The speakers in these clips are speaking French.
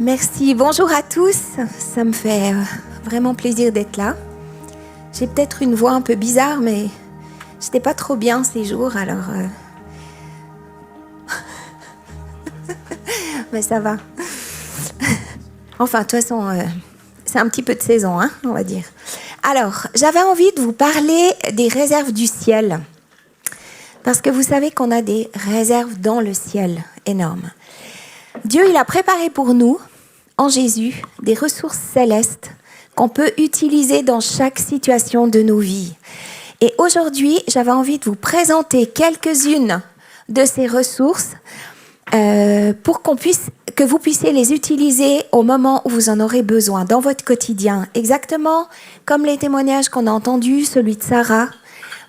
Merci, bonjour à tous, ça me fait vraiment plaisir d'être là. J'ai peut-être une voix un peu bizarre, mais j'étais pas trop bien ces jours, alors... mais ça va. Enfin, de toute façon, c'est un petit peu de saison, hein, on va dire. Alors, j'avais envie de vous parler des réserves du ciel. Parce que vous savez qu'on a des réserves dans le ciel énormes. Dieu, il a préparé pour nous, en Jésus, des ressources célestes qu'on peut utiliser dans chaque situation de nos vies. Et aujourd'hui, j'avais envie de vous présenter quelques-unes de ces ressources pour que vous puissiez les utiliser au moment où vous en aurez besoin, dans votre quotidien. Exactement comme les témoignages qu'on a entendus, celui de Sarah,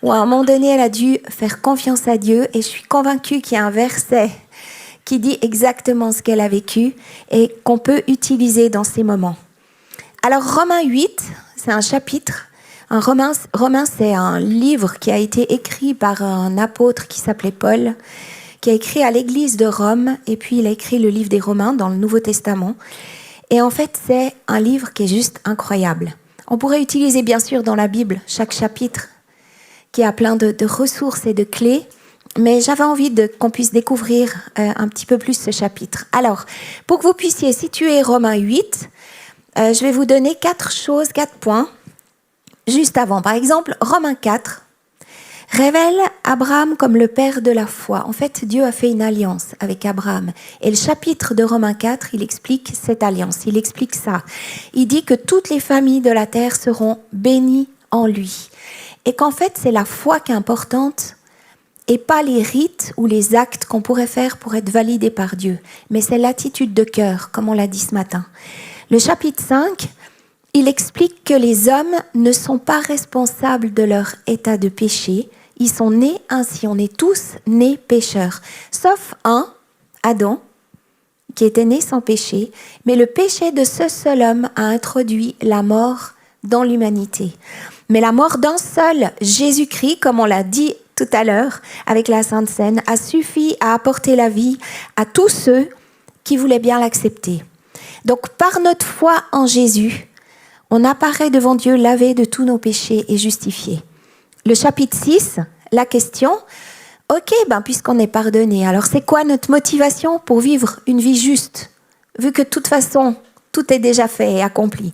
où à un moment donné, elle a dû faire confiance à Dieu. Et je suis convaincue qu'il y a un verset qui dit exactement ce qu'elle a vécu et qu'on peut utiliser dans ces moments. Alors, Romains 8, c'est un chapitre. Romains, c'est un livre qui a été écrit par un apôtre qui s'appelait Paul, qui a écrit à l'église de Rome, et puis il a écrit le livre des Romains dans le Nouveau Testament. Et en fait, c'est un livre qui est juste incroyable. On pourrait utiliser, bien sûr, dans la Bible, chaque chapitre, qui a plein de ressources et de clés, mais j'avais envie qu'on puisse découvrir un petit peu plus ce chapitre. Alors, pour que vous puissiez situer Romains 8, je vais vous donner 4 points, juste avant. Par exemple, Romains 4 révèle Abraham comme le père de la foi. En fait, Dieu a fait une alliance avec Abraham. Et le chapitre de Romains 4, il explique cette alliance, il explique ça. Il dit que toutes les familles de la terre seront bénies en lui. Et qu'en fait, c'est la foi qui est importante et pas les rites ou les actes qu'on pourrait faire pour être validés par Dieu. Mais c'est l'attitude de cœur, comme on l'a dit ce matin. Le chapitre 5, il explique que les hommes ne sont pas responsables de leur état de péché. Ils sont nés ainsi, on est tous nés pécheurs. Sauf un, Adam, qui était né sans péché. Mais le péché de ce seul homme a introduit la mort dans l'humanité. Mais la mort d'un seul, Jésus-Christ, comme on l'a dit tout à l'heure avec la Sainte Seine, a suffi à apporter la vie à tous ceux qui voulaient bien l'accepter. Donc par notre foi en Jésus, on apparaît devant Dieu lavé de tous nos péchés et justifié. Le chapitre 6, la question, puisqu'on est pardonné, alors c'est quoi notre motivation pour vivre une vie juste, vu que de toute façon, tout est déjà fait et accompli.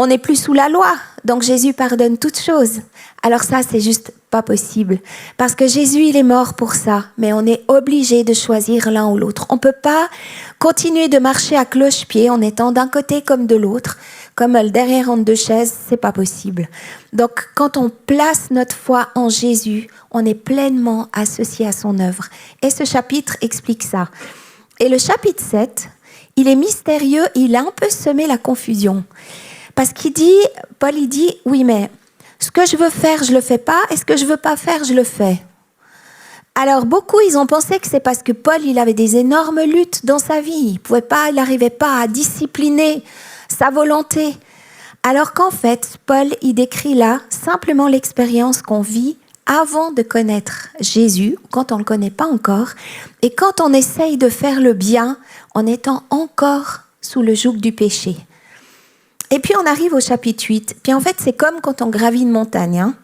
On n'est plus sous la loi, donc Jésus pardonne toutes choses. Alors ça, c'est juste pas possible. Parce que Jésus, il est mort pour ça, mais on est obligé de choisir l'un ou l'autre. On peut pas continuer de marcher à cloche-pied en étant d'un côté comme de l'autre, comme derrière entre deux chaises, c'est pas possible. Donc, quand on place notre foi en Jésus, on est pleinement associé à son œuvre. Et ce chapitre explique ça. Et le chapitre 7, il est mystérieux, il a un peu semé la confusion. Parce Paul dit, oui, mais ce que je veux faire, je le fais pas, et ce que je veux pas faire, je le fais. Alors, beaucoup, ils ont pensé que c'est parce que Paul, il avait des énormes luttes dans sa vie. Il n'arrivait pas à discipliner sa volonté. Alors qu'en fait, Paul, il décrit là simplement l'expérience qu'on vit avant de connaître Jésus, quand on ne le connaît pas encore, et quand on essaye de faire le bien en étant encore sous le joug du péché. Et puis on arrive au chapitre 8. Puis en fait, c'est comme quand on gravit une montagne. Hein.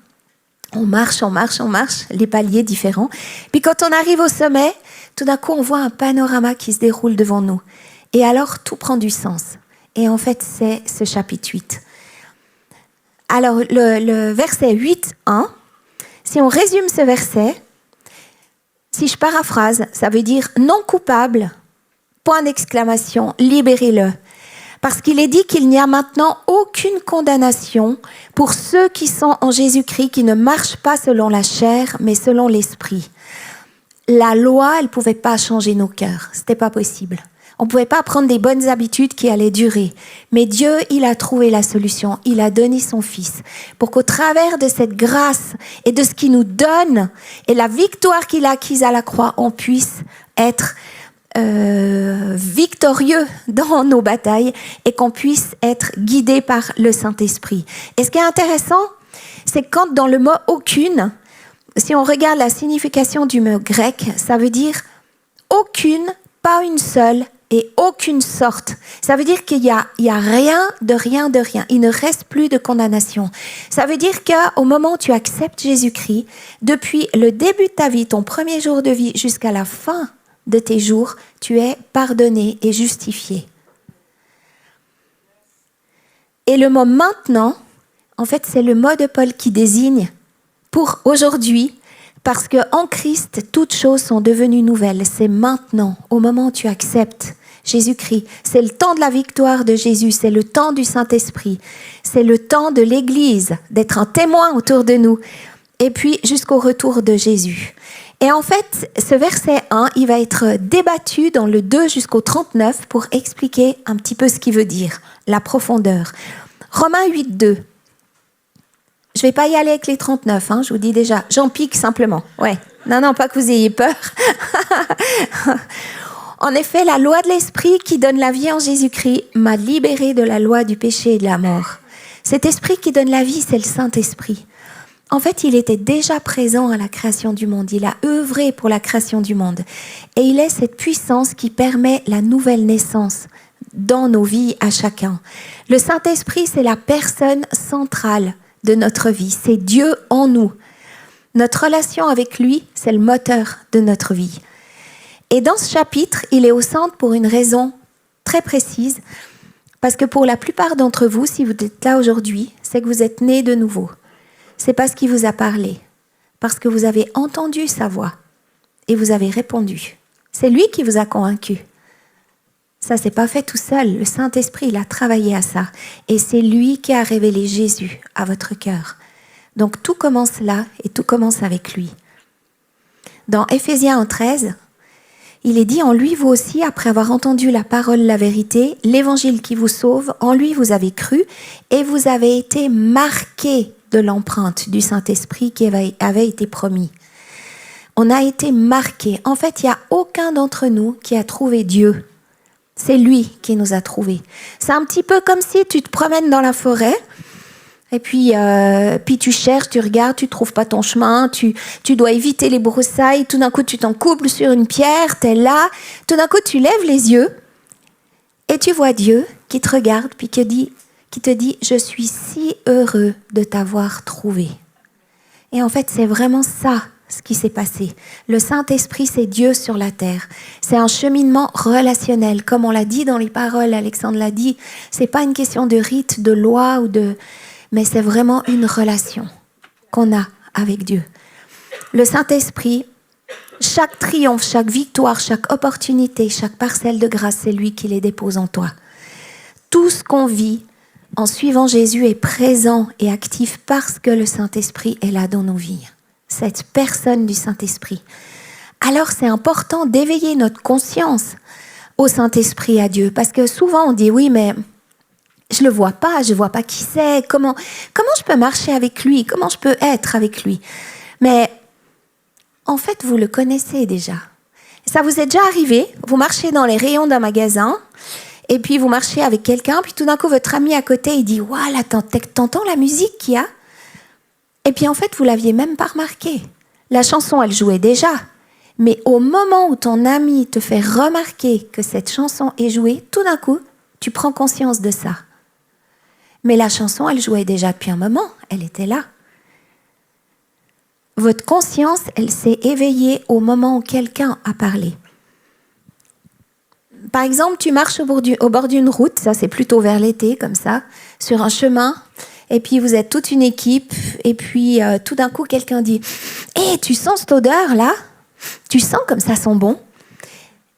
On marche, les paliers différents. Puis quand on arrive au sommet, tout d'un coup, on voit un panorama qui se déroule devant nous. Et alors, tout prend du sens. Et en fait, c'est ce chapitre 8. Alors, le verset 8.1, si on résume ce verset, si je paraphrase, ça veut dire « non coupable », point d'exclamation, libérez-le. Parce qu'il est dit qu'il n'y a maintenant aucune condamnation pour ceux qui sont en Jésus-Christ, qui ne marchent pas selon la chair, mais selon l'esprit. La loi, elle ne pouvait pas changer nos cœurs. Ce n'était pas possible. On ne pouvait pas prendre des bonnes habitudes qui allaient durer. Mais Dieu, il a trouvé la solution. Il a donné son Fils pour qu'au travers de cette grâce et de ce qu'il nous donne et la victoire qu'il a acquise à la croix, on puisse être victorieux dans nos batailles et qu'on puisse être guidé par le Saint-Esprit. Et ce qui est intéressant, c'est quand dans le mot « aucune », si on regarde la signification du mot grec, ça veut dire « aucune, pas une seule, et aucune sorte. Ça veut dire qu'il y a rien de rien de rien. Il ne reste plus de condamnation. Ça veut dire qu'au moment où tu acceptes Jésus-Christ, depuis le début de ta vie, ton premier jour de vie jusqu'à la fin de tes jours, tu es pardonné et justifié. Et le mot maintenant, en fait, c'est le mot de Paul qui désigne pour aujourd'hui, parce qu'en Christ, toutes choses sont devenues nouvelles. C'est maintenant, au moment où tu acceptes Jésus-Christ. C'est le temps de la victoire de Jésus, c'est le temps du Saint-Esprit, c'est le temps de l'Église, d'être un témoin autour de nous, et puis jusqu'au retour de Jésus. Et en fait, ce verset 1, il va être débattu dans le 2 jusqu'au 39 pour expliquer un petit peu ce qu'il veut dire, la profondeur. Romains 8, 2. Je ne vais pas y aller avec les 39, je vous dis déjà. J'en pique simplement. Ouais. Non, pas que vous ayez peur. En effet, la loi de l'Esprit qui donne la vie en Jésus-Christ m'a libéré de la loi du péché et de la mort. Cet Esprit qui donne la vie, c'est le Saint-Esprit. En fait, il était déjà présent à la création du monde. Il a œuvré pour la création du monde. Et il est cette puissance qui permet la nouvelle naissance dans nos vies à chacun. Le Saint-Esprit, c'est la personne centrale de notre vie. C'est Dieu en nous. Notre relation avec lui, c'est le moteur de notre vie. Et dans ce chapitre, il est au centre pour une raison très précise. Parce que pour la plupart d'entre vous, si vous êtes là aujourd'hui, c'est que vous êtes nés de nouveau. C'est parce qu'il vous a parlé, parce que vous avez entendu sa voix et vous avez répondu. C'est lui qui vous a convaincu. Ça, c'est pas fait tout seul. Le Saint-Esprit, il a travaillé à ça. Et c'est lui qui a révélé Jésus à votre cœur. Donc tout commence là et tout commence avec lui. Dans Éphésiens 1,13, il est dit « En lui, vous aussi, après avoir entendu la parole, la vérité, l'évangile qui vous sauve, en lui vous avez cru et vous avez été marqués de l'empreinte du Saint-Esprit qui avait été promis. » On a été marqués. En fait, il n'y a aucun d'entre nous qui a trouvé Dieu. C'est lui qui nous a trouvés. C'est un petit peu comme si tu te promènes dans la forêt et puis tu cherches, tu regardes, tu ne trouves pas ton chemin, tu dois éviter les broussailles, tout d'un coup tu t'encouples sur une pierre, tu es là, tout d'un coup tu lèves les yeux et tu vois Dieu qui te regarde puis qui te dit « Je suis si heureux de t'avoir trouvé ». Et en fait, c'est vraiment ça ce qui s'est passé. Le Saint-Esprit, c'est Dieu sur la terre. C'est un cheminement relationnel. Comme on l'a dit dans les paroles, Alexandre l'a dit, c'est pas une question de rite, de loi, mais c'est vraiment une relation qu'on a avec Dieu. Le Saint-Esprit, chaque triomphe, chaque victoire, chaque opportunité, chaque parcelle de grâce, c'est lui qui les dépose en toi. Tout ce qu'on vit en suivant Jésus est présent et actif parce que le Saint-Esprit est là dans nos vies. Cette personne du Saint-Esprit. Alors c'est important d'éveiller notre conscience au Saint-Esprit, à Dieu. Parce que souvent on dit oui, mais je ne le vois pas, je ne vois pas qui c'est, comment je peux marcher avec lui, comment je peux être avec lui. Mais en fait, vous le connaissez déjà. Ça vous est déjà arrivé, vous marchez dans les rayons d'un magasin, et puis vous marchez avec quelqu'un, puis tout d'un coup votre ami à côté, il dit « Waouh, là, t'entends la musique qu'il y a ?» Et puis en fait, vous ne l'aviez même pas remarqué. La chanson, elle jouait déjà. Mais au moment où ton ami te fait remarquer que cette chanson est jouée, tout d'un coup, tu prends conscience de ça. Mais la chanson, elle jouait déjà depuis un moment. Elle était là. Votre conscience, elle s'est éveillée au moment où quelqu'un a parlé. Par exemple, tu marches au bord d'une route, ça c'est plutôt vers l'été, comme ça, sur un chemin. Et puis vous êtes toute une équipe, et puis tout d'un coup quelqu'un dit « Hé, tu sens cette odeur là ? Tu sens comme ça sent bon ?»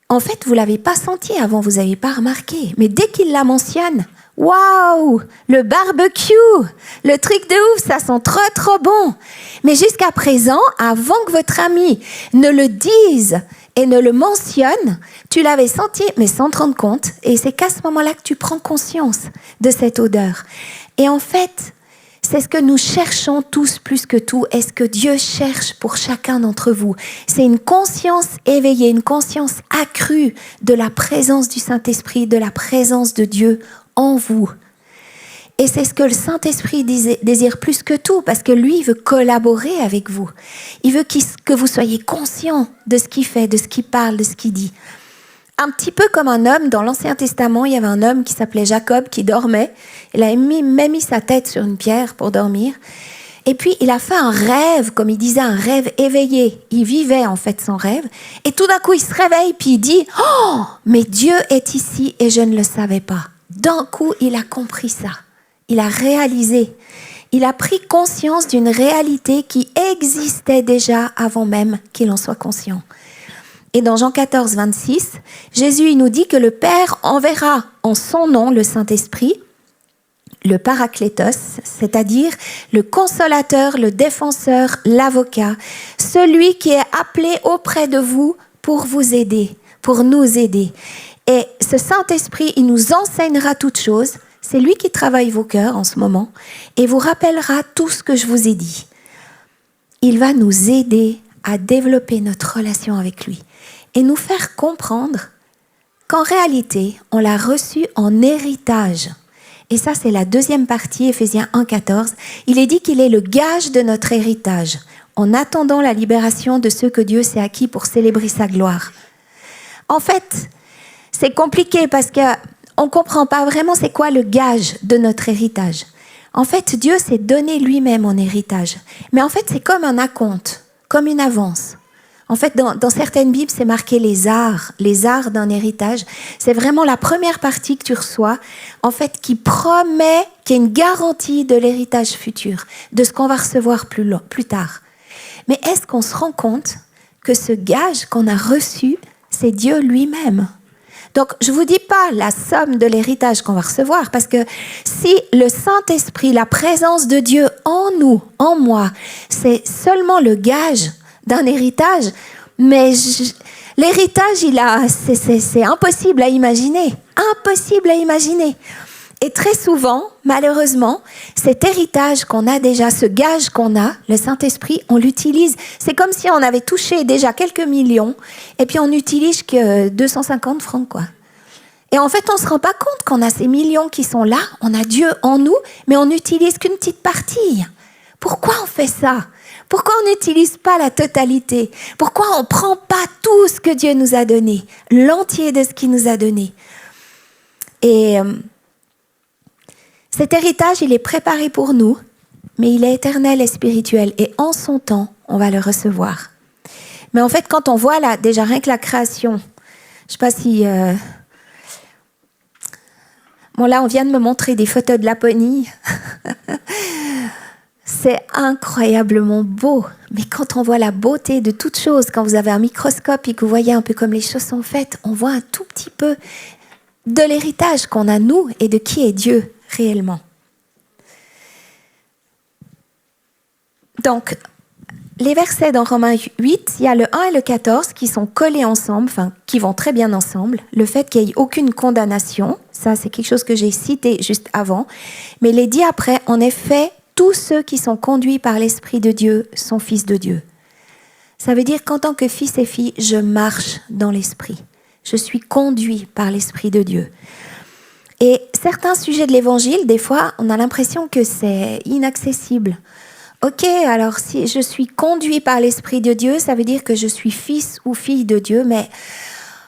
En fait, vous ne l'avez pas senti avant, vous n'avez pas remarqué. Mais dès qu'il la mentionne, waouh, le barbecue, le truc de ouf, ça sent trop trop bon. Mais jusqu'à présent, avant que votre ami ne le dise et ne le mentionne, tu l'avais senti, mais sans te rendre compte. Et c'est qu'à ce moment-là que tu prends conscience de cette odeur. Et en fait, c'est ce que nous cherchons tous plus que tout, et ce que Dieu cherche pour chacun d'entre vous. C'est une conscience éveillée, une conscience accrue de la présence du Saint-Esprit, de la présence de Dieu en vous. Et c'est ce que le Saint-Esprit désire plus que tout, parce que lui, il veut collaborer avec vous. Il veut que vous soyez conscients de ce qu'il fait, de ce qu'il parle, de ce qu'il dit. un petit peu comme un homme dans l'Ancien Testament. Il y avait un homme qui s'appelait Jacob qui dormait. Il a même mis sa tête sur une pierre pour dormir. Et puis, il a fait un rêve, comme il disait, un rêve éveillé. Il vivait en fait son rêve. Et tout d'un coup, il se réveille, puis il dit « Oh, mais Dieu est ici et je ne le savais pas. » D'un coup, il a compris ça. Il a réalisé. Il a pris conscience d'une réalité qui existait déjà avant même qu'il en soit conscient. Et dans Jean 14, 26, Jésus il nous dit que le Père enverra en son nom le Saint-Esprit, le Paraclétos, c'est-à-dire le consolateur, le défenseur, l'avocat, celui qui est appelé auprès de vous pour vous aider, pour nous aider. Et ce Saint-Esprit, il nous enseignera toutes choses. C'est lui qui travaille vos cœurs en ce moment et vous rappellera tout ce que je vous ai dit. Il va nous aider à développer notre relation avec lui et nous faire comprendre qu'en réalité, on l'a reçu en héritage. Et ça, c'est la deuxième partie, Éphésiens 1, 14. Il est dit qu'il est le gage de notre héritage, en attendant la libération de ceux que Dieu s'est acquis pour célébrer sa gloire. En fait, c'est compliqué parce qu'on ne comprend pas vraiment c'est quoi le gage de notre héritage. En fait, Dieu s'est donné lui-même en héritage. Mais en fait, c'est comme un acompte, comme une avance. En fait, dans certaines Bibles, c'est marqué les arts d'un héritage. C'est vraiment la première partie que tu reçois, en fait, qui promet, qui est une garantie de l'héritage futur, de ce qu'on va recevoir plus tard. Mais est-ce qu'on se rend compte que ce gage qu'on a reçu, c'est Dieu lui-même? Donc, je ne vous dis pas la somme de l'héritage qu'on va recevoir, parce que si le Saint-Esprit, la présence de Dieu en nous, en moi, c'est seulement le gage d'un héritage, mais l'héritage, c'est impossible à imaginer. Impossible à imaginer. Et très souvent, malheureusement, cet héritage qu'on a déjà, ce gage qu'on a, le Saint-Esprit, on l'utilise. C'est comme si on avait touché déjà quelques millions et puis on n'utilise que 250 francs, quoi. Et en fait, on ne se rend pas compte qu'on a ces millions qui sont là, on a Dieu en nous, mais on n'utilise qu'une petite partie. Pourquoi on fait ça ? Pourquoi on n'utilise pas la totalité ? Pourquoi on ne prend pas tout ce que Dieu nous a donné, l'entier de ce qu'il nous a donné ? Et cet héritage, il est préparé pour nous, mais il est éternel et spirituel. Et en son temps, on va le recevoir. Mais en fait, quand on voit là, déjà rien que la création, je ne sais pas si... Bon, là, on vient de me montrer des photos de Laponie. C'est incroyablement beau. Mais quand on voit la beauté de toutes choses, quand vous avez un microscope et que vous voyez un peu comme les choses sont faites, on voit un tout petit peu de l'héritage qu'on a, nous, et de qui est Dieu réellement. Donc, les versets dans Romains 8, il y a le 1 et le 14 qui sont collés ensemble, enfin, qui vont très bien ensemble. Le fait qu'il n'y ait aucune condamnation, ça, c'est quelque chose que j'ai cité juste avant. Mais il est dit après, en effet, tous ceux qui sont conduits par l'Esprit de Dieu sont fils de Dieu. Ça veut dire qu'en tant que fils et fille, je marche dans l'Esprit. Je suis conduit par l'Esprit de Dieu. Et certains sujets de l'Évangile, des fois, on a l'impression que c'est inaccessible. Ok, alors si je suis conduit par l'Esprit de Dieu, ça veut dire que je suis fils ou fille de Dieu, mais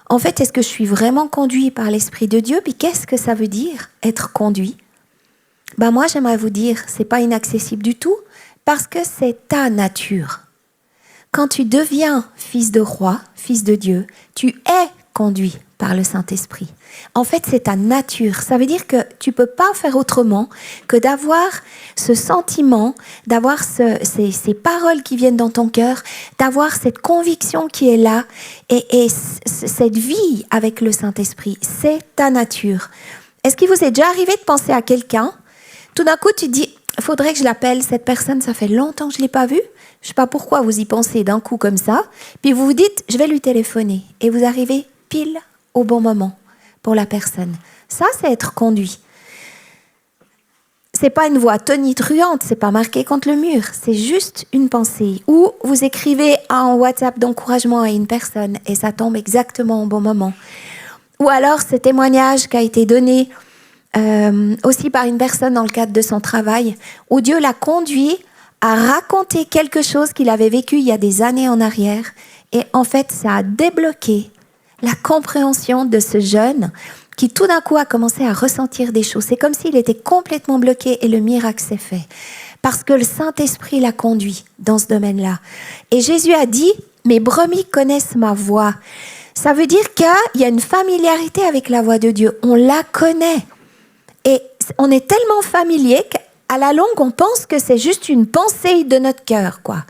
en fait, est-ce que je suis vraiment conduit par l'Esprit de Dieu? Puis qu'est-ce que ça veut dire, être conduit? Ben moi, j'aimerais vous dire, c'est pas inaccessible du tout, parce que c'est ta nature. Quand tu deviens fils de roi, fils de Dieu, tu es conduit par le Saint-Esprit. En fait, c'est ta nature. Ça veut dire que tu ne peux pas faire autrement que d'avoir ce sentiment, d'avoir ces paroles qui viennent dans ton cœur, d'avoir cette conviction qui est là et cette vie avec le Saint-Esprit. C'est ta nature. Est-ce qu'il vous est déjà arrivé de penser à quelqu'un? Tout d'un coup, tu te dis, il faudrait que je l'appelle, cette personne, ça fait longtemps que je ne l'ai pas vue. Je ne sais pas pourquoi vous y pensez d'un coup comme ça. Puis vous vous dites, je vais lui téléphoner. Et vous arrivez pile au bon moment pour la personne. Ça, c'est être conduit. C'est pas une voix tonitruante, c'est pas marqué contre le mur. C'est juste une pensée. Ou vous écrivez un WhatsApp d'encouragement à une personne et ça tombe exactement au bon moment. Ou alors ce témoignage qui a été donné aussi par une personne dans le cadre de son travail, où Dieu l'a conduit à raconter quelque chose qu'il avait vécu il y a des années en arrière. Et en fait, ça a débloqué la compréhension de ce jeune qui tout d'un coup a commencé à ressentir des choses. C'est comme s'il était complètement bloqué et le miracle s'est fait. Parce que le Saint-Esprit l'a conduit dans ce domaine-là. Et Jésus a dit, mes brebis connaissent ma voix. Ça veut dire qu'il y a une familiarité avec la voix de Dieu. On la connaît. Et on est tellement familier qu'à la longue, on pense que c'est juste une pensée de notre cœur, quoi.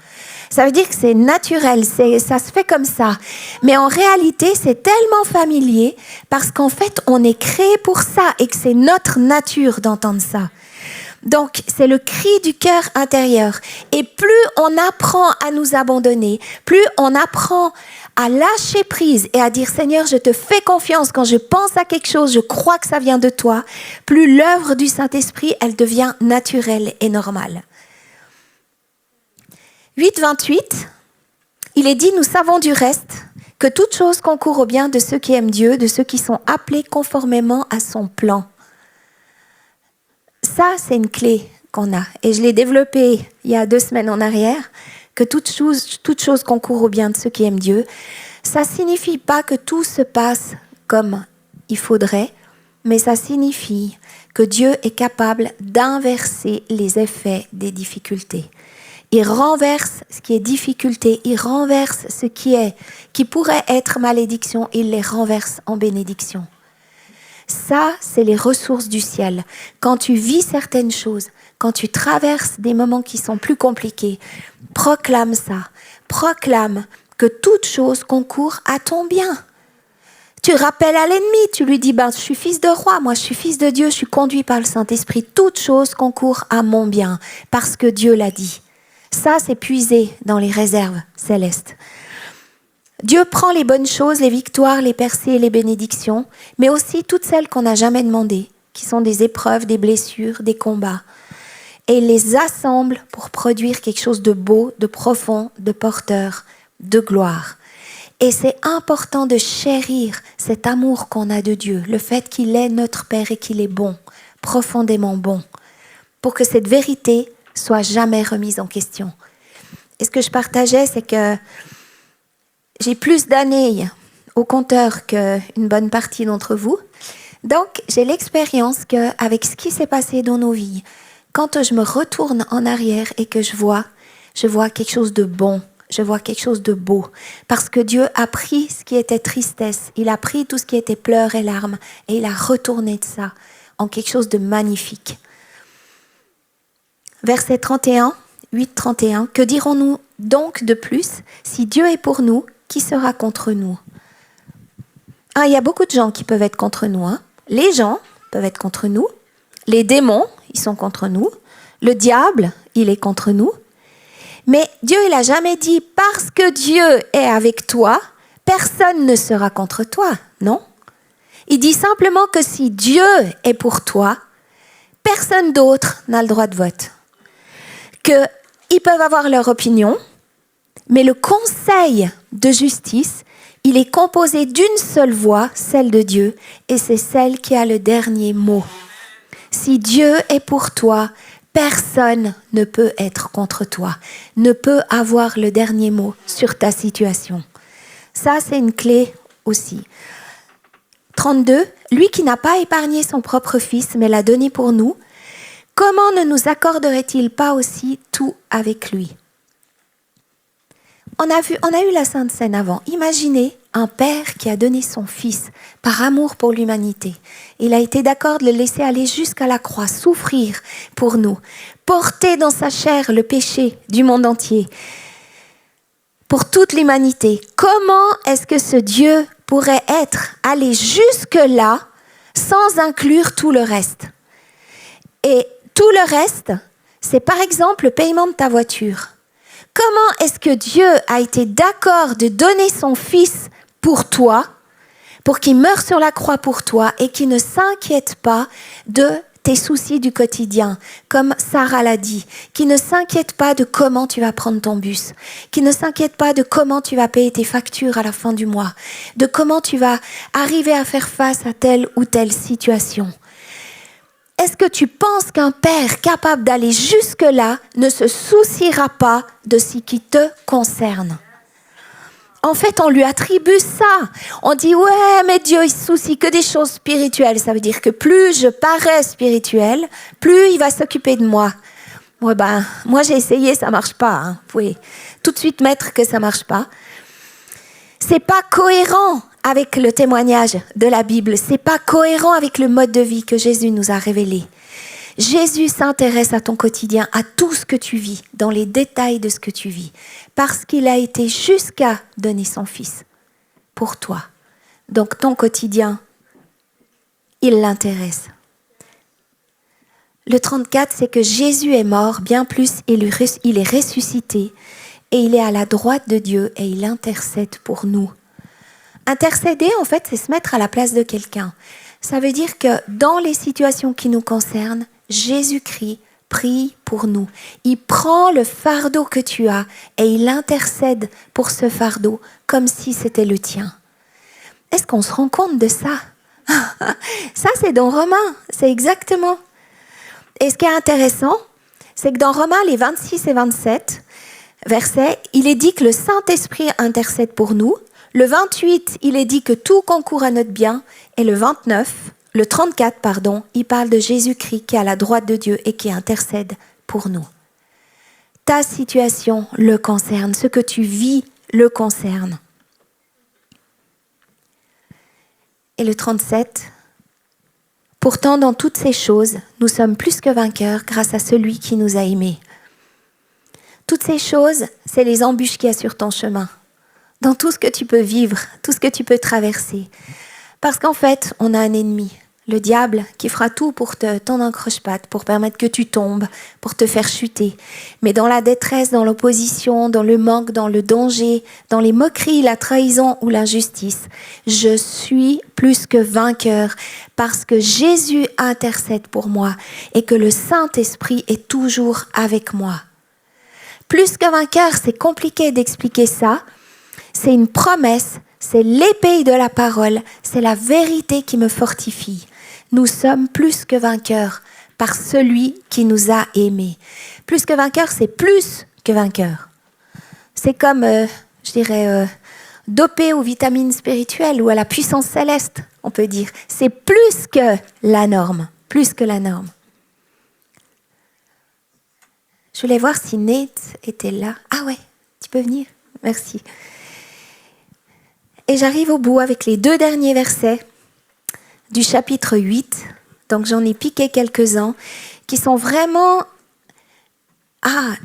Ça veut dire que c'est naturel, ça se fait comme ça. Mais en réalité, c'est tellement familier parce qu'en fait, on est créé pour ça et que c'est notre nature d'entendre ça. Donc, c'est le cri du cœur intérieur. Et plus on apprend à nous abandonner, plus on apprend à lâcher prise et à dire « Seigneur, je te fais confiance quand je pense à quelque chose, je crois que ça vient de toi », plus l'œuvre du Saint-Esprit, elle devient naturelle et normale. 8,28, il est dit « Nous savons du reste que toute chose concourt au bien de ceux qui aiment Dieu, de ceux qui sont appelés conformément à son plan. » Ça, c'est une clé qu'on a. Et je l'ai développée il y a 2 semaines en arrière, que toute chose concourt au bien de ceux qui aiment Dieu. Ça ne signifie pas que tout se passe comme il faudrait, mais ça signifie que Dieu est capable d'inverser les effets des difficultés. Il renverse ce qui est difficulté, il renverse ce qui pourrait être malédiction, il les renverse en bénédiction. Ça, c'est les ressources du ciel. Quand tu vis certaines choses, quand tu traverses des moments qui sont plus compliqués, proclame ça. Proclame que toute chose concourt à ton bien. Tu rappelles à l'ennemi, tu lui dis, je suis fils de roi, moi je suis fils de Dieu, je suis conduit par le Saint-Esprit. Toute chose concourt à mon bien, parce que Dieu l'a dit. Ça, c'est puisé dans les réserves célestes. Dieu prend les bonnes choses, les victoires, les percées et les bénédictions, mais aussi toutes celles qu'on n'a jamais demandées, qui sont des épreuves, des blessures, des combats. Et il les assemble pour produire quelque chose de beau, de profond, de porteur, de gloire. Et c'est important de chérir cet amour qu'on a de Dieu, le fait qu'il est notre Père et qu'il est bon, profondément bon, pour que cette vérité soit jamais remise en question. Et ce que je partageais, c'est que j'ai plus d'années au compteur qu'une bonne partie d'entre vous. Donc, j'ai l'expérience qu'avec ce qui s'est passé dans nos vies, quand je me retourne en arrière et que je vois quelque chose de bon, je vois quelque chose de beau. Parce que Dieu a pris ce qui était tristesse, il a pris tout ce qui était pleurs et larmes et il a retourné de ça en quelque chose de magnifique. Verset 31, 8-31, que dirons-nous donc de plus? Si Dieu est pour nous, qui sera contre nous? Il y a beaucoup de gens qui peuvent être contre nous. Les gens peuvent être contre nous. Les démons, ils sont contre nous. Le diable, il est contre nous. Mais Dieu, il n'a jamais dit, parce que Dieu est avec toi, personne ne sera contre toi. Non. Il dit simplement que si Dieu est pour toi, personne d'autre n'a le droit de vote. Qu'ils peuvent avoir leur opinion, mais le conseil de justice, il est composé d'une seule voix, celle de Dieu, et c'est celle qui a le dernier mot. Si Dieu est pour toi, personne ne peut être contre toi, ne peut avoir le dernier mot sur ta situation. Ça, c'est une clé aussi. 32, lui qui n'a pas épargné son propre fils, mais l'a donné pour nous, comment ne nous accorderait-il pas aussi tout avec lui? On a eu la Sainte Seine avant. Imaginez un père qui a donné son fils par amour pour l'humanité. Il a été d'accord de le laisser aller jusqu'à la croix, souffrir pour nous, porter dans sa chair le péché du monde entier, pour toute l'humanité. Comment est-ce que ce Dieu pourrait être allé jusque-là sans inclure tout le reste? Et tout le reste, c'est par exemple le paiement de ta voiture. Comment est-ce que Dieu a été d'accord de donner son fils pour toi, pour qu'il meure sur la croix pour toi et qu'il ne s'inquiète pas de tes soucis du quotidien, comme Sarah l'a dit, qui ne s'inquiète pas de comment tu vas prendre ton bus, qui ne s'inquiète pas de comment tu vas payer tes factures à la fin du mois, de comment tu vas arriver à faire face à telle ou telle situation. Est-ce que tu penses qu'un père capable d'aller jusque-là ne se souciera pas de ce qui te concerne? En fait, on lui attribue ça. On dit, ouais, mais Dieu, il se soucie que des choses spirituelles. Ça veut dire que plus je parais spirituel, plus il va s'occuper de moi. Ouais, moi, j'ai essayé, ça marche pas. Hein. Vous pouvez tout de suite mettre que ça marche pas. C'est pas cohérent avec le témoignage de la Bible. C'est pas cohérent avec le mode de vie que Jésus nous a révélé. Jésus s'intéresse à ton quotidien, à tout ce que tu vis, dans les détails de ce que tu vis, parce qu'il a été jusqu'à donner son Fils pour toi. Donc ton quotidien, il l'intéresse. Le 34, c'est que Jésus est mort, bien plus, il est ressuscité, et il est à la droite de Dieu, et il intercède pour nous. Intercéder, en fait, c'est se mettre à la place de quelqu'un. Ça veut dire que dans les situations qui nous concernent, Jésus-Christ prie pour nous. Il prend le fardeau que tu as et il intercède pour ce fardeau comme si c'était le tien. Est-ce qu'on se rend compte de ça? Ça, c'est dans Romains, c'est exactement. Et ce qui est intéressant, c'est que dans Romains, les 26 et 27 versets, il est dit que le Saint-Esprit intercède pour nous. Le 28, il est dit que tout concourt à notre bien. Et le 34, il parle de Jésus-Christ qui est à la droite de Dieu et qui intercède pour nous. Ta situation le concerne, ce que tu vis le concerne. Et le 37, pourtant dans toutes ces choses, nous sommes plus que vainqueurs grâce à celui qui nous a aimés. Toutes ces choses, c'est les embûches qu'il y a sur ton chemin. Dans tout ce que tu peux vivre, tout ce que tu peux traverser. Parce qu'en fait, on a un ennemi, le diable, qui fera tout pour te tendre un croche-patte, pour permettre que tu tombes, pour te faire chuter. Mais dans la détresse, dans l'opposition, dans le manque, dans le danger, dans les moqueries, la trahison ou l'injustice, je suis plus que vainqueur parce que Jésus intercède pour moi et que le Saint-Esprit est toujours avec moi. Plus que vainqueur, c'est compliqué d'expliquer ça. C'est une promesse. C'est l'épée de la parole, c'est la vérité qui me fortifie. Nous sommes plus que vainqueurs par celui qui nous a aimés. Plus que vainqueurs, c'est plus que vainqueurs. C'est comme, dopé aux vitamines spirituelles ou à la puissance céleste, on peut dire. C'est plus que la norme, plus que la norme. Je voulais voir si Nate était là. Ah ouais, tu peux venir, merci. Et j'arrive au bout avec les 2 derniers versets du chapitre 8. Donc j'en ai piqué quelques-uns qui sont vraiment...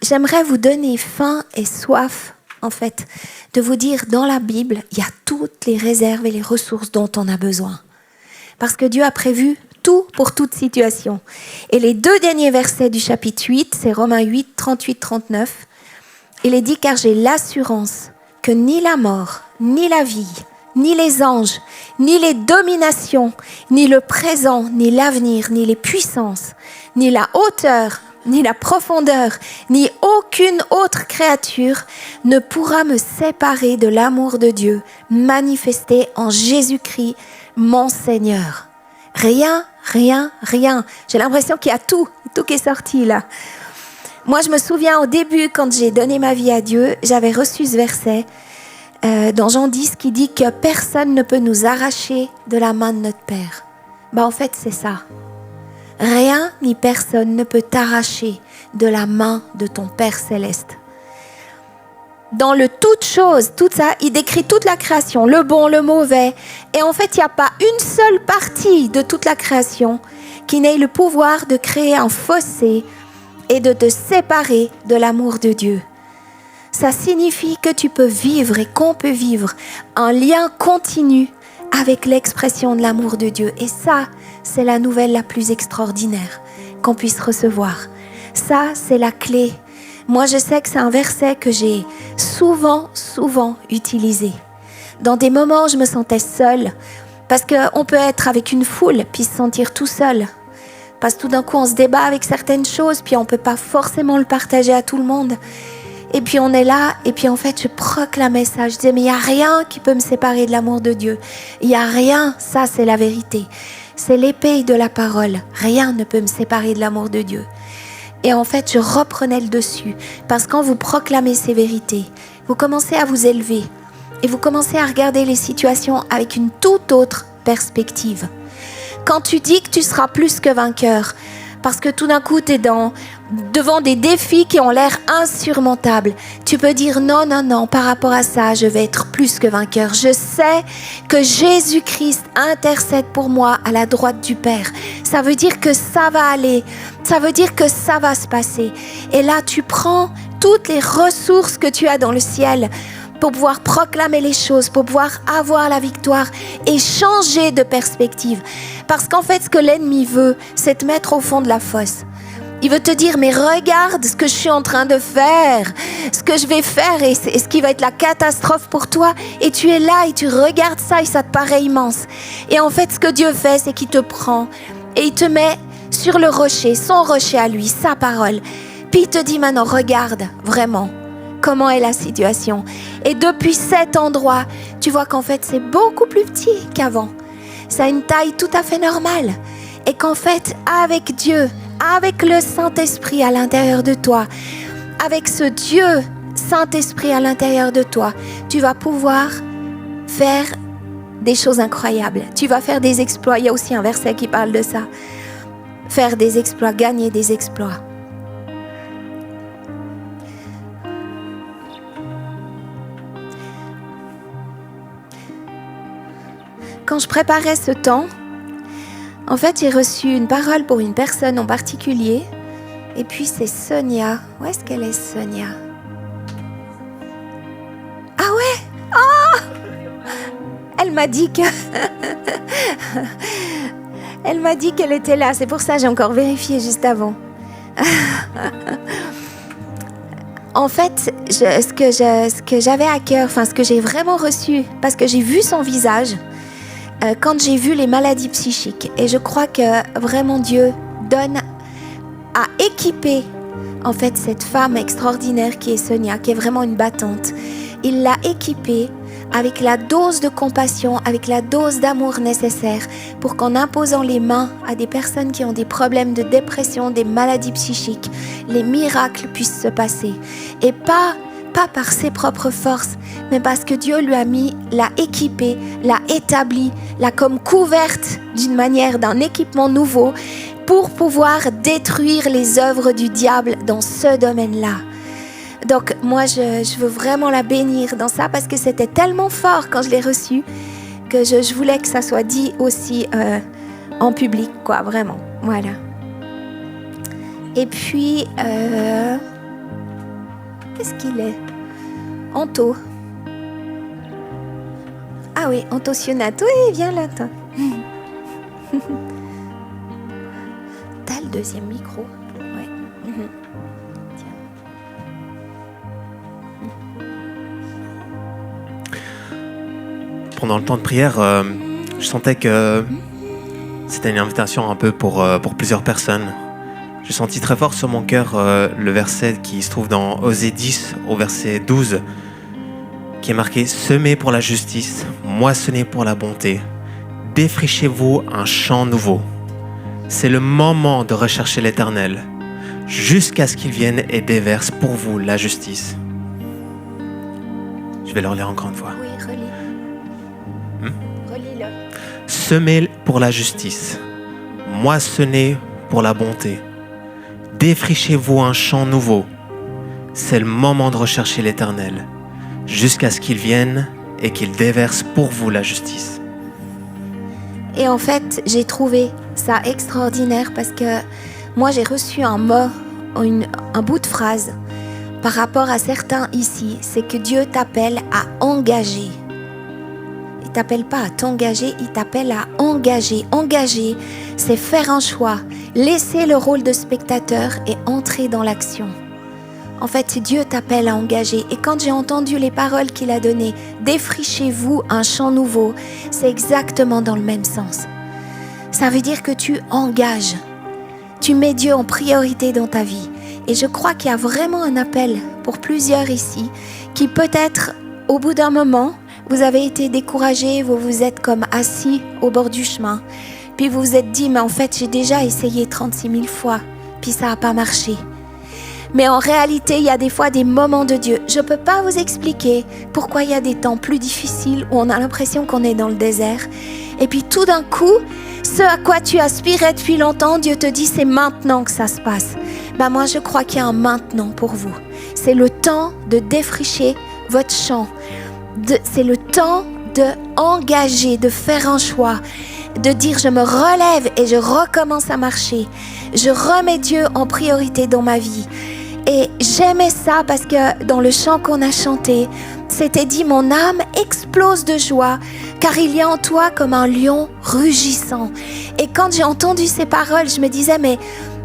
j'aimerais vous donner faim et soif, en fait, de vous dire, dans la Bible, il y a toutes les réserves et les ressources dont on a besoin. Parce que Dieu a prévu tout pour toute situation. Et les 2 derniers versets du chapitre 8, c'est Romains 8, 38-39. Il est dit, car j'ai l'assurance que ni la mort, ni la vie, ni les anges, ni les dominations, ni le présent, ni l'avenir, ni les puissances, ni la hauteur, ni la profondeur, ni aucune autre créature ne pourra me séparer de l'amour de Dieu manifesté en Jésus-Christ, mon Seigneur. Rien, rien, rien. J'ai l'impression qu'il y a tout qui est sorti là. Moi, je me souviens au début, quand j'ai donné ma vie à Dieu, j'avais reçu ce verset dans Jean 10 qui dit que personne ne peut nous arracher de la main de notre Père. En fait, c'est ça. Rien ni personne ne peut t'arracher de la main de ton Père céleste. Dans le toute chose, tout ça, il décrit toute la création, le bon, le mauvais. Et en fait, il n'y a pas une seule partie de toute la création qui n'ait le pouvoir de créer un fossé et de te séparer de l'amour de Dieu. Ça signifie que tu peux vivre et qu'on peut vivre un lien continu avec l'expression de l'amour de Dieu. Et ça, c'est la nouvelle la plus extraordinaire qu'on puisse recevoir. Ça, c'est la clé. Moi, je sais que c'est un verset que j'ai souvent utilisé. Dans des moments où je me sentais seule, parce qu'on peut être avec une foule puis se sentir tout seul. Parce que tout d'un coup, on se débat avec certaines choses, puis on ne peut pas forcément le partager à tout le monde. Et puis on est là, et puis en fait, je proclamais ça. Je disais, mais il n'y a rien qui peut me séparer de l'amour de Dieu. Il n'y a rien, ça c'est la vérité. C'est l'épée de la parole. Rien ne peut me séparer de l'amour de Dieu. Et en fait, je reprenais le dessus. Parce que quand vous proclamez ces vérités, vous commencez à vous élever. et vous commencez à regarder les situations avec une toute autre perspective. Quand tu dis que tu seras plus que vainqueur, parce que tout d'un coup, tu es devant des défis qui ont l'air insurmontables, tu peux dire non, non, non, par rapport à ça, je vais être plus que vainqueur. Je sais que Jésus-Christ intercède pour moi à la droite du Père. Ça veut dire que ça va aller, ça veut dire que ça va se passer. Et là, tu prends toutes les ressources que tu as dans le ciel pour pouvoir proclamer les choses, pour pouvoir avoir la victoire et changer de perspective. Parce qu'en fait, ce que l'ennemi veut, c'est te mettre au fond de la fosse. Il veut te dire, mais regarde ce que je suis en train de faire, ce que je vais faire et ce qui va être la catastrophe pour toi. Et tu es là et tu regardes ça et ça te paraît immense. Et en fait, ce que Dieu fait, c'est qu'il te prend et il te met sur le rocher, son rocher à lui, sa parole. Puis il te dit maintenant, regarde vraiment comment est la situation. Et depuis cet endroit, tu vois qu'en fait, c'est beaucoup plus petit qu'avant. Ça a une taille tout à fait normale. Et qu'en fait, avec Dieu, avec le Saint-Esprit à l'intérieur de toi, avec ce Dieu Saint-Esprit à l'intérieur de toi, tu vas pouvoir faire des choses incroyables. Tu vas faire des exploits. Il y a aussi un verset qui parle de ça. Faire des exploits, gagner des exploits. Quand je préparais ce temps, en fait, j'ai reçu une parole pour une personne en particulier. Et puis, c'est Sonia. Où est-ce qu'elle est, Sonia? Ah ouais? Oh! Elle m'a dit que... Elle m'a dit qu'elle était là. C'est pour ça que j'ai encore vérifié juste avant. En fait, ce que j'avais à cœur, enfin, ce que j'ai vraiment reçu, parce que j'ai vu son visage... quand j'ai vu les maladies psychiques. Et je crois que vraiment Dieu donne à équiper en fait cette femme extraordinaire qui est Sonia, qui est vraiment une battante. Il l'a équipée avec la dose de compassion, avec la dose d'amour nécessaire pour qu'en imposant les mains à des personnes qui ont des problèmes de dépression, des maladies psychiques, les miracles puissent se passer. Et pas par ses propres forces, mais parce que Dieu lui a mis, l'a équipée, l'a établie, l'a comme couverte d'une manière, d'un équipement nouveau pour pouvoir détruire les œuvres du diable dans ce domaine-là. Donc moi, je veux vraiment la bénir dans ça parce que c'était tellement fort quand je l'ai reçue que je voulais que ça soit dit aussi en public, quoi, vraiment. Voilà. Et puis... qu'est-ce qu'il est? Anto. Ah oui, Anto Sionat. Oui, viens là, toi. T'as le deuxième micro? Ouais. Tiens. Pendant le temps de prière, je sentais que c'était une invitation un peu pour plusieurs personnes. J'ai senti très fort sur mon cœur le verset qui se trouve dans Osée 10 au verset 12 qui est marqué « Semez pour la justice, moissonnez pour la bonté, défrichez-vous un champ nouveau. C'est le moment de rechercher l'Éternel, jusqu'à ce qu'il vienne et déverse pour vous la justice. » Je vais le relire encore une fois. Oui, relis. Relis-le. « Semez pour la justice, moissonnez pour la bonté. Défrichez-vous un champ nouveau. C'est le moment de rechercher l'Éternel, jusqu'à ce qu'il vienne et qu'il déverse pour vous la justice. » Et en fait, j'ai trouvé ça extraordinaire parce que moi, j'ai reçu un mot, un bout de phrase par rapport à certains ici. C'est que Dieu t'appelle à engager. Il ne t'appelle pas à t'engager, il t'appelle à engager. Engager, c'est faire un choix, laisser le rôle de spectateur et entrer dans l'action. En fait, Dieu t'appelle à engager. Et quand j'ai entendu les paroles qu'il a données, défrichez-vous un champ nouveau, c'est exactement dans le même sens. Ça veut dire que tu engages. Tu mets Dieu en priorité dans ta vie. Et je crois qu'il y a vraiment un appel pour plusieurs ici qui peut-être, au bout d'un moment, vous avez été découragés, vous vous êtes comme assis au bord du chemin. Puis vous vous êtes dit, mais en fait, j'ai déjà essayé 36 000 fois, puis ça n'a pas marché. Mais en réalité, il y a des fois des moments de Dieu. Je ne peux pas vous expliquer pourquoi il y a des temps plus difficiles où on a l'impression qu'on est dans le désert. Et puis tout d'un coup, ce à quoi tu aspirais depuis longtemps, Dieu te dit c'est maintenant que ça se passe. Moi, je crois qu'il y a un maintenant pour vous. C'est le temps de défricher votre champ. C'est le temps d'engager, de faire un choix, de dire je me relève et je recommence à marcher. Je remets Dieu en priorité dans ma vie. Et j'aimais ça parce que dans le chant qu'on a chanté, c'était dit mon âme explose de joie car il y a en toi comme un lion rugissant. Et quand j'ai entendu ces paroles, je me disais mais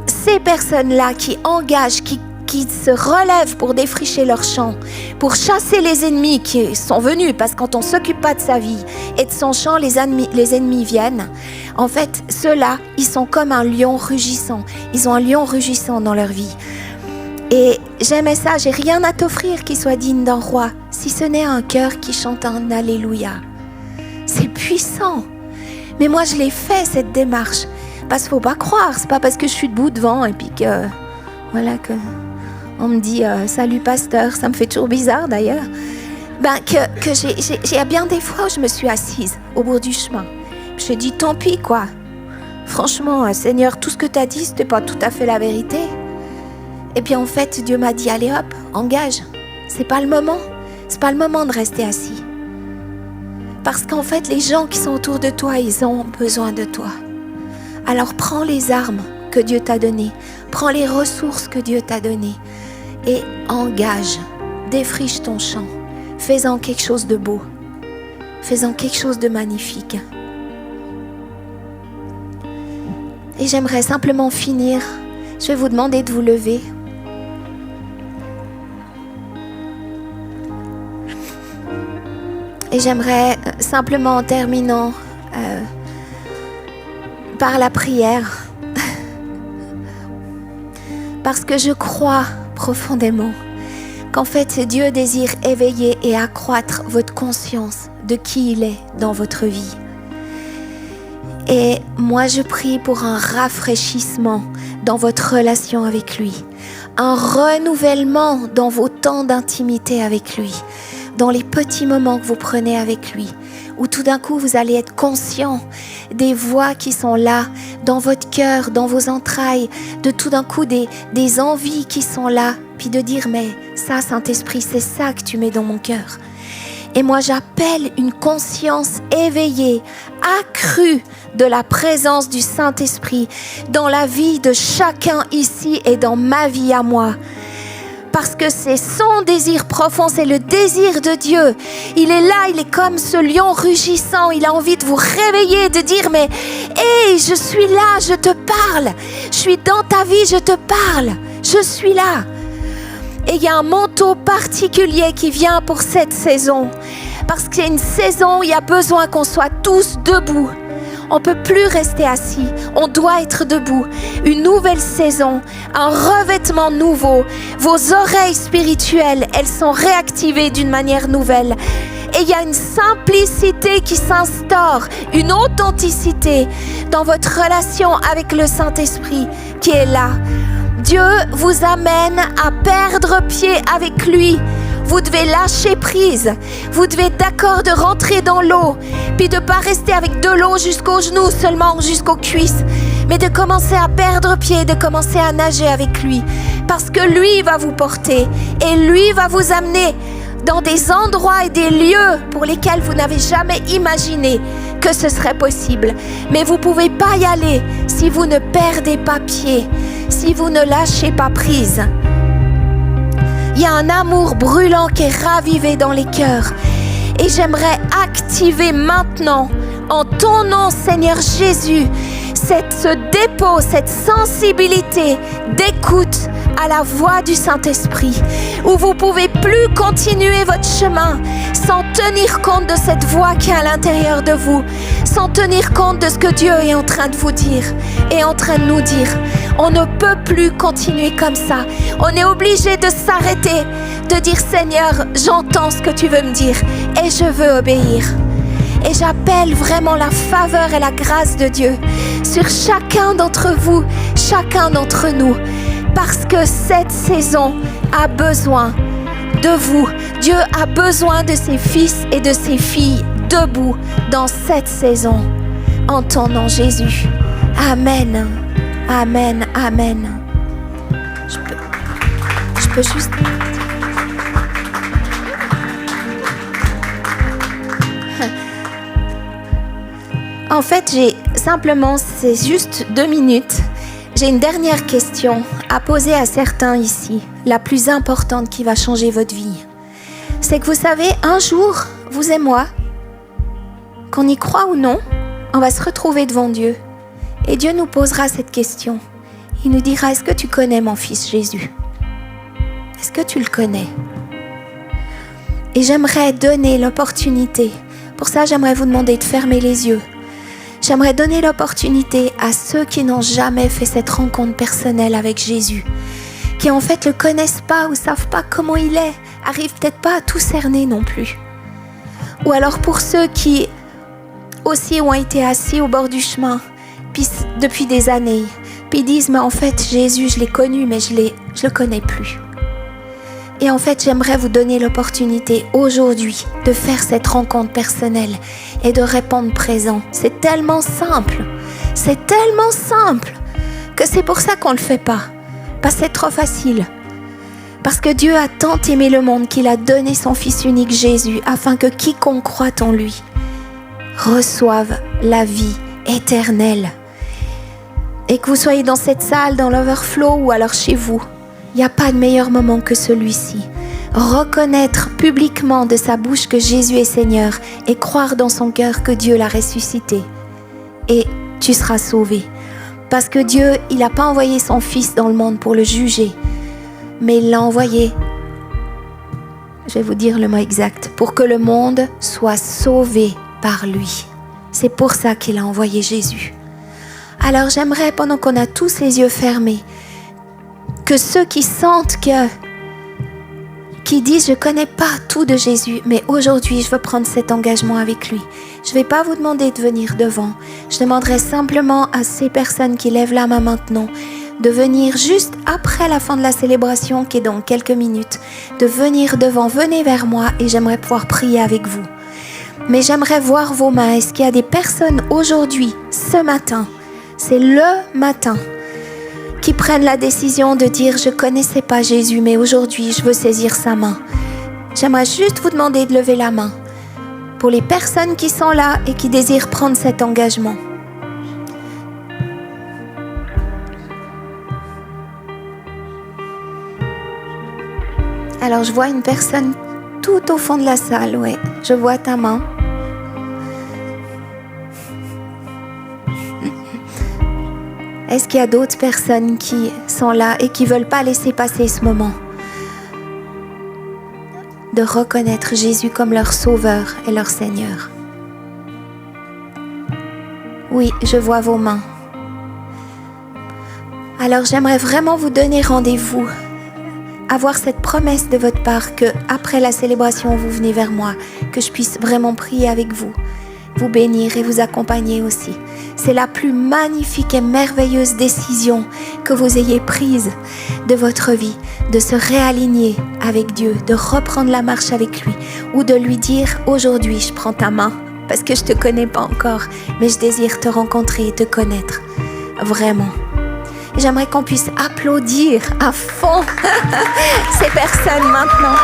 ces personnes-là qui engagent, qui se relèvent pour défricher leur champ, pour chasser les ennemis qui sont venus, parce que quand on ne s'occupe pas de sa vie et de son champ, les ennemis viennent. En fait, ceux-là, ils sont comme un lion rugissant. Ils ont un lion rugissant dans leur vie. Et j'aimais ça, j'ai rien à t'offrir qui soit digne d'un roi, si ce n'est un cœur qui chante un Alléluia. C'est puissant. Mais moi, je l'ai fait, cette démarche. Parce qu'il ne faut pas croire, c'est pas parce que je suis debout devant et puis que... Voilà que... On me dit salut pasteur, ça me fait toujours bizarre d'ailleurs. J'ai bien des fois où je me suis assise au bout du chemin. Je dis tant pis quoi. Franchement, Seigneur, tout ce que tu as dit, c'était pas tout à fait la vérité. Et puis en fait, Dieu m'a dit allez hop, engage. C'est pas le moment. C'est pas le moment de rester assis. Parce qu'en fait, les gens qui sont autour de toi, ils ont besoin de toi. Alors prends les armes que Dieu t'a données. Prends les ressources que Dieu t'a données. Et engage, défriche ton champ, fais-en quelque chose de beau, fais-en quelque chose de magnifique. Et j'aimerais simplement finir, je vais vous demander de vous lever. Et j'aimerais simplement en terminant par la prière, parce que je crois profondément qu'en fait Dieu désire éveiller et accroître votre conscience de qui il est dans votre vie. Et moi je prie pour un rafraîchissement dans votre relation avec lui, un renouvellement dans vos temps d'intimité avec lui, dans les petits moments que vous prenez avec lui, où tout d'un coup vous allez être conscient des voix qui sont là dans votre cœur, dans vos entrailles, de tout d'un coup des envies qui sont là, puis de dire mais ça Saint-Esprit, c'est ça que tu mets dans mon cœur. Et moi j'appelle une conscience éveillée, accrue de la présence du Saint-Esprit dans la vie de chacun ici et dans ma vie à moi. Parce que c'est son désir profond, c'est le désir de Dieu. Il est là, il est comme ce lion rugissant. Il a envie de vous réveiller, de dire mais hey, je suis là, je te parle. Je suis dans ta vie, je te parle. Je suis là. Et il y a un manteau particulier qui vient pour cette saison. Parce que c'est une saison où il y a besoin qu'on soit tous debout. On ne peut plus rester assis, on doit être debout. Une nouvelle saison, un revêtement nouveau. Vos oreilles spirituelles, elles sont réactivées d'une manière nouvelle. Et il y a une simplicité qui s'instaure, une authenticité dans votre relation avec le Saint-Esprit qui est là. Dieu vous amène à perdre pied avec lui. Vous devez lâcher prise. Vous devez être d'accord de rentrer dans l'eau. Puis de ne pas rester avec de l'eau jusqu'aux genoux seulement, jusqu'aux cuisses. Mais de commencer à perdre pied, de commencer à nager avec lui. Parce que lui va vous porter. Et lui va vous amener dans des endroits et des lieux pour lesquels vous n'avez jamais imaginé que ce serait possible. Mais vous ne pouvez pas y aller si vous ne perdez pas pied, si vous ne lâchez pas prise. Il y a un amour brûlant qui est ravivé dans les cœurs. Et j'aimerais activer maintenant, en ton nom, Seigneur Jésus, ce dépôt, cette sensibilité d'écoute à la voix du Saint-Esprit, où vous ne pouvez plus continuer votre chemin sans tenir compte de cette voix qui est à l'intérieur de vous, sans tenir compte de ce que Dieu est en train de vous dire et en train de nous dire. On ne peut plus continuer comme ça. On est obligé de s'arrêter, de dire Seigneur, j'entends ce que tu veux me dire et je veux obéir. Et j'appelle vraiment la faveur et la grâce de Dieu sur chacun d'entre vous, chacun d'entre nous. parce que cette saison a besoin de vous. Dieu a besoin de ses fils et de ses filles debout dans cette saison. En ton nom, Jésus. Amen. Amen. Amen. Je peux juste... En fait, c'est juste 2 minutes. J'ai une dernière question à poser à certains ici, la plus importante qui va changer votre vie. C'est que vous savez, un jour, vous et moi, qu'on y croit ou non, on va se retrouver devant Dieu. Et Dieu nous posera cette question. Il nous dira, est-ce que tu connais mon fils Jésus? Est-ce que tu le connais? Et j'aimerais donner l'opportunité. Pour ça, j'aimerais vous demander de fermer les yeux. J'aimerais donner l'opportunité à ceux qui n'ont jamais fait cette rencontre personnelle avec Jésus, qui en fait le connaissent pas ou savent pas comment il est, arrivent peut-être pas à tout cerner non plus. Ou alors pour ceux qui aussi ont été assis au bord du chemin puis, depuis des années, puis disent mais en fait Jésus je l'ai connu mais je le connais plus. Et en fait, j'aimerais vous donner l'opportunité aujourd'hui de faire cette rencontre personnelle et de répondre présent. C'est tellement simple que c'est pour ça qu'on ne le fait pas. Parce que c'est trop facile. Parce que Dieu a tant aimé le monde qu'il a donné son Fils unique Jésus afin que quiconque croit en lui reçoive la vie éternelle. Et que vous soyez dans cette salle, dans l'overflow ou alors chez vous. Il n'y a pas de meilleur moment que celui-ci. Reconnaître publiquement de sa bouche que Jésus est Seigneur et croire dans son cœur que Dieu l'a ressuscité. Et tu seras sauvé. Parce que Dieu, il n'a pas envoyé son Fils dans le monde pour le juger, mais il l'a envoyé, je vais vous dire le mot exact, pour que le monde soit sauvé par lui. C'est pour ça qu'il a envoyé Jésus. Alors j'aimerais, pendant qu'on a tous les yeux fermés, que ceux qui sentent qui disent « je ne connais pas tout de Jésus, mais aujourd'hui je veux prendre cet engagement avec lui ». Je ne vais pas vous demander de venir devant. Je demanderai simplement à ces personnes qui lèvent la main maintenant de venir juste après la fin de la célébration qui est dans quelques minutes, de venir devant. Venez vers moi et j'aimerais pouvoir prier avec vous. Mais j'aimerais voir vos mains. Est-ce qu'il y a des personnes aujourd'hui, ce matin, c'est le matin, qui prennent la décision de dire « je ne connaissais pas Jésus, mais aujourd'hui, je veux saisir sa main ». J'aimerais juste vous demander de lever la main pour les personnes qui sont là et qui désirent prendre cet engagement. Alors, je vois une personne tout au fond de la salle, oui. Je vois ta main. Est-ce qu'il y a d'autres personnes qui sont là et qui ne veulent pas laisser passer ce moment de reconnaître Jésus comme leur Sauveur et leur Seigneur? Oui, je vois vos mains. Alors j'aimerais vraiment vous donner rendez-vous, avoir cette promesse de votre part que après la célébration, vous venez vers moi, que je puisse vraiment prier avec vous, vous bénir et vous accompagner aussi. C'est la plus magnifique et merveilleuse décision que vous ayez prise de votre vie, de se réaligner avec Dieu, de reprendre la marche avec lui ou de lui dire « Aujourd'hui, je prends ta main parce que je ne te connais pas encore, mais je désire te rencontrer et te connaître. » Vraiment. J'aimerais qu'on puisse applaudir à fond ces personnes maintenant.